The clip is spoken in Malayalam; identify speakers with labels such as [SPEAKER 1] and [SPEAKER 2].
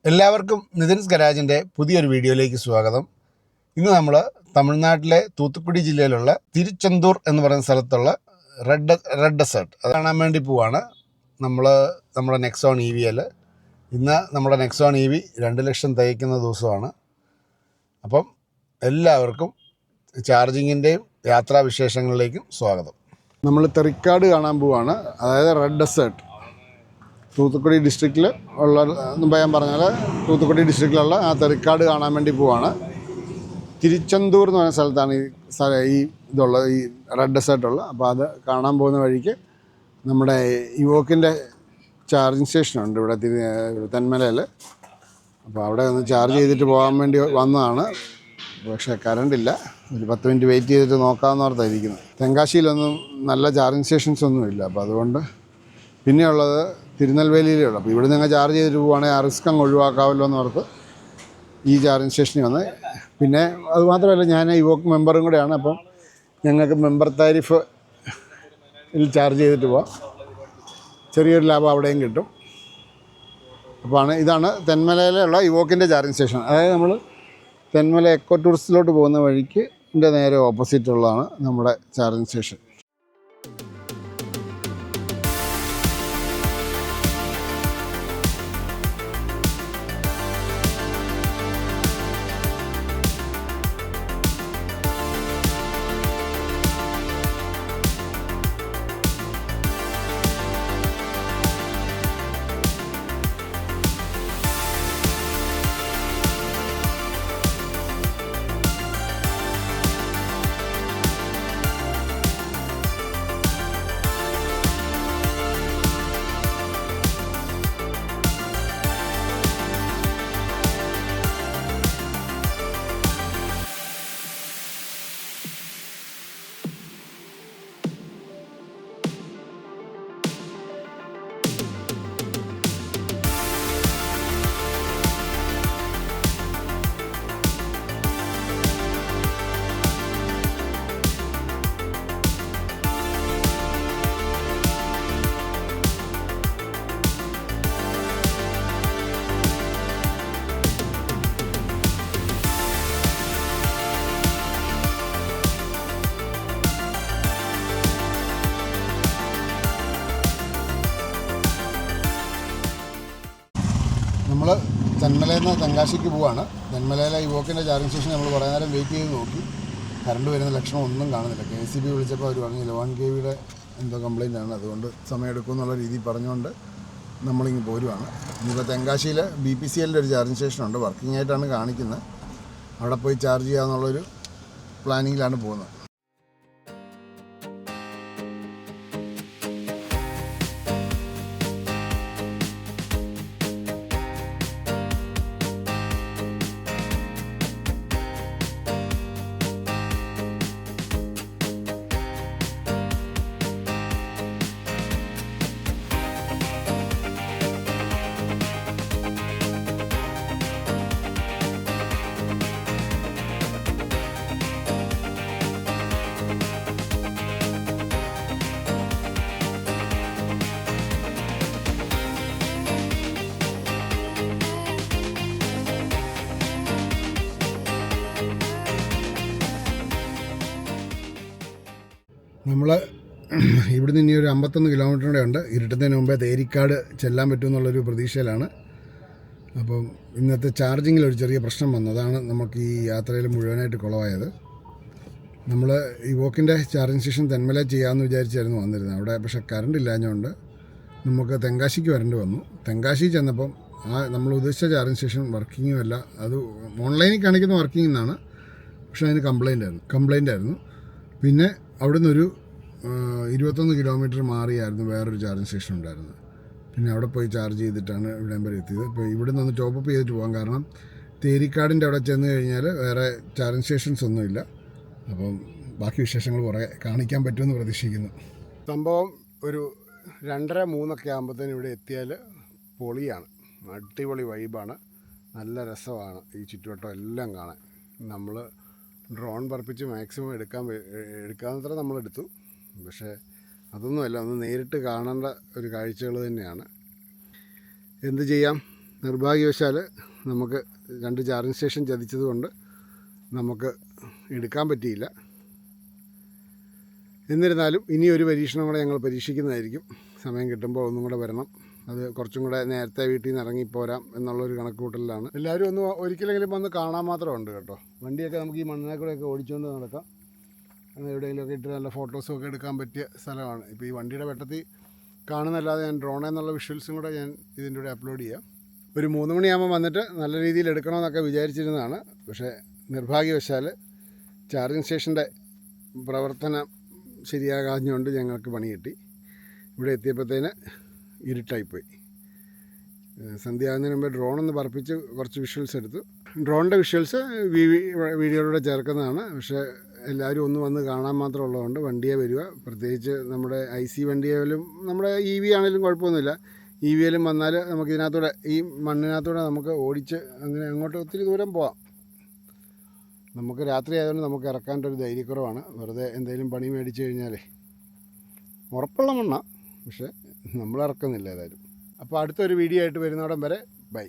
[SPEAKER 1] എല്ലാവർക്കും നിതിൻസ് ഗരാജിൻ്റെ പുതിയൊരു വീഡിയോയിലേക്ക് സ്വാഗതം. ഇന്ന് നമ്മൾ തമിഴ്നാട്ടിലെ തൂത്തുക്കുടി ജില്ലയിലുള്ള തിരുച്ചെന്തൂർ എന്ന് പറയുന്ന സ്ഥലത്തുള്ള റെഡ് ഡെസേർട്ട് അത് കാണാൻ വേണ്ടി പോവാണ്. നമ്മുടെ നെക്സോൺ EVയിൽ ഇന്ന് നമ്മുടെ നെക്സോൺ EV 2 ലക്ഷം തികയ്ക്കുന്ന ദിവസമാണ്. അപ്പം എല്ലാവർക്കും ചാർജിങ്ങിൻ്റെയും യാത്രാവിശേഷങ്ങളിലേക്കും സ്വാഗതം. നമ്മൾ തെറിക്കാട് കാണാൻ പോവാണ്, അതായത് റെഡ് ഡെസേർട്ട്. തൂത്തുക്കുടി ഡിസ്ട്രിക്റ്റിൽ ഉള്ള മുമ്പ് ഞാൻ പറഞ്ഞാൽ തൂത്തുക്കുടി ഡിസ്ട്രിക്റ്റിലുള്ള ആ തെറിക്കാട് കാണാൻ വേണ്ടി പോവാണ്. തിരുച്ചെന്തൂർ എന്ന് പറയുന്ന സ്ഥലത്താണ് ഈ റെഡ് ഡെസേർട്ട് ഉള്ളത്. അപ്പോൾ അത് കാണാൻ പോകുന്ന വഴിക്ക് നമ്മുടെ ഇവോക്കിൻ്റെ ചാർജിങ് സ്റ്റേഷനുണ്ട് ഇവിടെ തെന്മലയിൽ. അപ്പോൾ അവിടെ ഒന്ന് ചാർജ് ചെയ്തിട്ട് പോകാൻ വേണ്ടി വന്നതാണ്. പക്ഷേ കറണ്ടില്ല. ഒരു 10 മിനിറ്റ് വെയിറ്റ് ചെയ്തിട്ട് നോക്കാമെന്ന് ഓർത്തായിരിക്കുന്നത്. തെങ്കാശിയിലൊന്നും നല്ല ചാർജിങ് സ്റ്റേഷൻസ് ഒന്നുമില്ല. അപ്പോൾ അതുകൊണ്ട് പിന്നെയുള്ളത് തിരുനെൽവേലിയിലുള്ള. അപ്പോൾ ഇവിടെ നിങ്ങൾ ചാർജ് ചെയ്തിട്ട് പോവുകയാണെങ്കിൽ ആ റിസ്ക് അങ്ങ് ഒഴിവാക്കാമല്ലോ എന്ന് ഓർത്ത് ഈ ചാർജിങ് സ്റ്റേഷനിൽ വന്ന്. പിന്നെ അതുമാത്രമല്ല, ഞാൻ ഇവോക്ക് മെമ്പറും കൂടെയാണ്. അപ്പം ഞങ്ങൾക്ക് മെമ്പർ താരിഫ് ചാർജ് ചെയ്തിട്ട് പോവാം. ചെറിയൊരു ലാഭം അവിടെയും കിട്ടും. അപ്പോൾ ഇതാണ് തെന്മലയിലുള്ള ഇവോക്കിൻ്റെ ചാർജിങ് സ്റ്റേഷൻ. അതായത് നമ്മൾ തെന്മല എക്കോ ടൂറിസ്റ്റിലോട്ട് പോകുന്ന വഴിക്ക് നേരെ ഓപ്പോസിറ്റുള്ളതാണ് നമ്മുടെ ചാർജിങ് സ്റ്റേഷൻ. നമ്മൾ തെന്മലയിൽ നിന്ന് തെങ്കാശിക്ക് പോവാണ്. തെന്മലയിലെ ഇവോക്കിൻ്റെ ചാർജിങ് സ്റ്റേഷൻ നമ്മൾ കുറേ നേരം വെയിറ്റ് ചെയ്ത് നോക്കി. കറണ്ട് വരുന്ന ലക്ഷണം ഒന്നും കാണുന്നില്ല. KCB വിളിച്ചപ്പോൾ അവർ പറഞ്ഞു 11 kVയുടെ എന്തോ കംപ്ലയിൻ്റ് ആണ്, അതുകൊണ്ട് സമയമെടുക്കും എന്നുള്ള രീതിയിൽ പറഞ്ഞുകൊണ്ട് നമ്മളിങ്ങ് പോരുവാണ്. ഇനിയിപ്പോൾ തെങ്കാശിയിൽ BPCLൻ്റെ ഒരു ചാർജിങ് സ്റ്റേഷനുണ്ട്, വർക്കിംഗ് ആയിട്ടാണ് കാണിക്കുന്നത്. അവിടെ പോയി ചാർജ് ചെയ്യാമെന്നുള്ളൊരു പ്ലാനിങ്ങിലാണ് പോകുന്നത്. നമ്മൾ ഇവിടുന്ന് ഇനി ഒരു 51 കിലോമീറ്ററിൻ്റെ ഉണ്ട്. ഇരുട്ടുന്നതിന് മുമ്പേ തേരിക്കാട് ചെല്ലാൻ പറ്റുമെന്നുള്ളൊരു പ്രതീക്ഷയിലാണ്. അപ്പം ഇന്നത്തെ ചാർജിങ്ങിൽ ഒരു ചെറിയ പ്രശ്നം വന്നു. അതാണ് നമുക്ക് ഈ യാത്രയിൽ മുഴുവനായിട്ട് കുളമായത്. നമ്മൾ ഇവോക്കിൻ്റെ ചാർജിങ് സ്റ്റേഷൻ തെന്മല ചെയ്യാമെന്ന് വിചാരിച്ചായിരുന്നു വന്നിരുന്നത്. അവിടെ പക്ഷേ കറണ്ട് ഇല്ലാഞ്ഞുകൊണ്ട് നമുക്ക് തെങ്കാശിക്ക് വരേണ്ടി വന്നു. തെങ്കാശി ചെന്നപ്പം നമ്മൾ ഉദ്ദേശിച്ച ചാർജിങ് സ്റ്റേഷൻ വർക്കിങ്ങും അല്ല. അത് ഓൺലൈനിൽ കാണിക്കുന്ന വർക്കിംഗ് എന്നാണ്, പക്ഷേ അതിന് കംപ്ലൈൻ്റ് ആയിരുന്നു. പിന്നെ അവിടുന്ന് ഒരു 21 കിലോമീറ്റർ മാറിയായിരുന്നു വേറൊരു ചാർജിങ് സ്റ്റേഷൻ ഉണ്ടായിരുന്നത്. പിന്നെ അവിടെ പോയി ചാർജ് ചെയ്തിട്ടാണ് ഇവിടം വരെ എത്തിയത്. ഇപ്പോൾ ഇവിടെ നിന്ന് ടോപ്പപ്പ് ചെയ്തിട്ട് പോകാം. കാരണം തേരിക്കാടിൻ്റെ അവിടെ ചെന്ന് കഴിഞ്ഞാൽ വേറെ ചാർജിങ് സ്റ്റേഷൻസ് ഒന്നുമില്ല. അപ്പം ബാക്കി വിശേഷങ്ങൾ കുറേ കാണിക്കാൻ പറ്റുമെന്ന് പ്രതീക്ഷിക്കുന്നു. സംഭവം ഒരു 2:30-3 ആകുമ്പോഴത്തേനും ഇവിടെ എത്തിയാൽ പൊളിയാണ്. അടിപൊളി വൈബാണ്. നല്ല രസമാണ് ഈ ചുറ്റുവട്ടം എല്ലാം കാണാൻ. നമ്മൾ ഡ്രോൺ പറപ്പിച്ച് മാക്സിമം എടുക്കാവുന്നത്ര നമ്മളെടുത്തു. പക്ഷേ അതൊന്നുമല്ല, ഒന്ന് നേരിട്ട് കാണേണ്ട ഒരു കാഴ്ചകൾ തന്നെയാണ്. എന്ത് ചെയ്യാം, നിർഭാഗ്യവശാൽ നമുക്ക് 2 ചാർജിങ് സ്റ്റേഷൻ ചതിച്ചതുകൊണ്ട് നമുക്ക് എടുക്കാൻ പറ്റിയില്ല. എന്നിരുന്നാലും ഇനിയൊരു പരീക്ഷണം കൂടെ ഞങ്ങൾ പരീക്ഷിക്കുന്നതായിരിക്കും. സമയം കിട്ടുമ്പോൾ ഒന്നും കൂടെ വരണം. അത് കുറച്ചും കൂടെ നേരത്തെ വീട്ടിൽ നിന്ന് ഇറങ്ങിപ്പോരാം എന്നുള്ളൊരു കണക്കുകൂട്ടലിലാണ്. എല്ലാവരും ഒന്ന് ഒരിക്കലെങ്കിലും വന്ന് കാണാൻ മാത്രമുണ്ട് കേട്ടോ. വണ്ടിയൊക്കെ നമുക്ക് ഈ മണ്ണിനെ കൂടെയൊക്കെ ഓടിച്ചുകൊണ്ട് നടക്കാം. എവിടെയെങ്കിലുമൊക്കെ ഇട്ട് നല്ല ഫോട്ടോസും ഒക്കെ എടുക്കാൻ പറ്റിയ സ്ഥലമാണ്. ഇപ്പോൾ ഈ വണ്ടിയുടെ വെട്ടത്തിൽ കാണുന്നല്ലാതെ ഞാൻ ഡ്രോണിൽ നിന്നുള്ള വിഷ്വൽസും കൂടെ ഞാൻ ഇതിൻ്റെ കൂടെ അപ്ലോഡ് ചെയ്യാം. ഒരു 3 മണിയാകുമ്പോൾ വന്നിട്ട് നല്ല രീതിയിൽ എടുക്കണമെന്നൊക്കെ വിചാരിച്ചിരുന്നതാണ്. പക്ഷേ നിർഭാഗ്യവശാൽ ചാർജിങ് സ്റ്റേഷൻ്റെ പ്രവർത്തനം ശരിയാകാഞ്ഞുകൊണ്ട് ഞങ്ങൾക്ക് പണി കിട്ടി. ഇവിടെ എത്തിയപ്പോഴത്തേന് ഇരുട്ടായിപ്പോയി. സന്ധ്യയാകുന്നതിന് മുമ്പ് ഡ്രോണൊന്ന് പറപ്പിച്ച് കുറച്ച് വിഷ്വൽസ് എടുത്തു. ഡ്രോണിൻ്റെ വിഷ്വൽസ് വീഡിയോയിലൂടെ ചേർക്കുന്നതാണ്. പക്ഷേ എല്ലാവരും ഒന്ന് വന്ന് കാണാൻ മാത്രം ഉള്ളതുകൊണ്ട് വണ്ടിയെ വരിക. പ്രത്യേകിച്ച് നമ്മുടെ IC വണ്ടിയായാലും നമ്മുടെ EV ആണെങ്കിലും കുഴപ്പമൊന്നുമില്ല. EVയിലും വന്നാൽ നമുക്ക് ഇതിനകത്തൂടെ ഈ മണ്ണിനകത്തൂടെ നമുക്ക് ഓടിച്ച് അങ്ങനെ അങ്ങോട്ട് ഒത്തിരി ദൂരം പോവാം. നമുക്ക് രാത്രി ആയതുകൊണ്ട് നമുക്ക് ഇറക്കാൻ്റെ ഒരു ധൈര്യക്കുറവാണ്. വെറുതെ എന്തെങ്കിലും പണി മേടിച്ച് കഴിഞ്ഞാലേ ഉറപ്പുള്ള മണ്ണാണ്, പക്ഷേ നമ്മൾ ഇറക്കുന്നില്ല ഏതായാലും. അപ്പോൾ അടുത്തൊരു വീഡിയോ ആയിട്ട് വരുന്നോടം വരെ ബൈ.